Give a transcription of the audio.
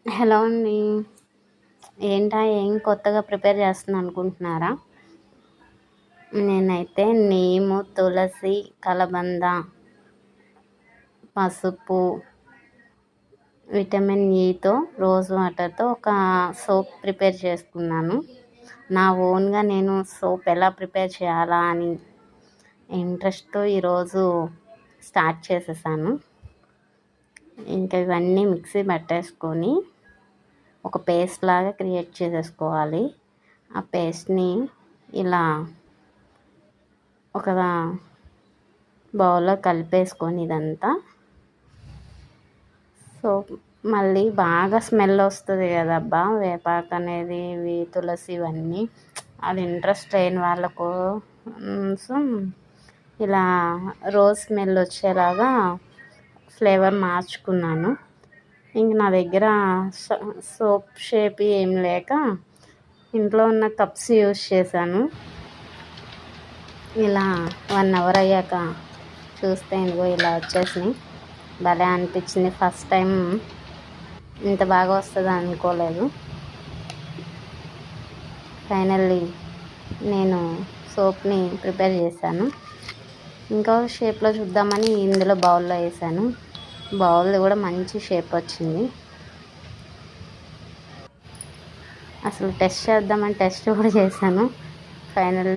Hello అండి. ఏం కొత్తగా ప్రిపేర్ చేస్తున్నా అనుకుంటున్నారా? నేనైతే నీము, తులసి, కలబంద, పసుపు, విటమిన్ ఈతో రోజ్ వాటర్తో ఒక సోప్ ప్రిపేర్ చేసుకున్నాను. నా ఓన్గా నేను సోప్ ఎలా ప్రిపేర్ చేయాలా అని ఇంట్రెస్ట్తో ఈరోజు స్టార్ట్ చేసేసాను. ఇంకా ఇవన్నీ మిక్సీ పట్టేసుకొని ఒక పేస్ట్ లాగా క్రియేట్ చేసేసుకోవాలి. ఆ పేస్ట్ని ఇలా ఒక బౌల్లో కలిపేసుకొని ఇదంతా సో మళ్ళీ బాగా స్మెల్ వస్తుంది కదబ్బా వేపాకు అనేది, ఇవి తులసి ఇవన్నీ. అది ఇంట్రెస్ట్ లేని వాళ్ళకు సో ఇలా రోజ్ స్మెల్ వచ్చేలాగా ఫ్లేవర్ మార్చుకున్నాను. ఇంక నా దగ్గర సోప్ షేప్ ఏం లేక ఇంట్లో ఉన్న కప్స్ యూజ్ చేశాను. ఇలా 1 అవర్ అయ్యాక చూస్తే ఇంకో ఇలా వచ్చేసినాయి. భలే అనిపించింది. ఫస్ట్ టైం ఇంత బాగా వస్తుంది అనుకోలేదు. ఫైనల్లీ నేను సోప్ని ప్రిపేర్ చేశాను. ఇంకో షేప్లో చూద్దామని ఇందులో బౌల్లో వేసాను. బౌల్ కూడా మంచి షేప్ వచ్చింది. అసలు టెస్ట్ చేద్దామని టెస్ట్ కూడా చేశాను. ఫైనల్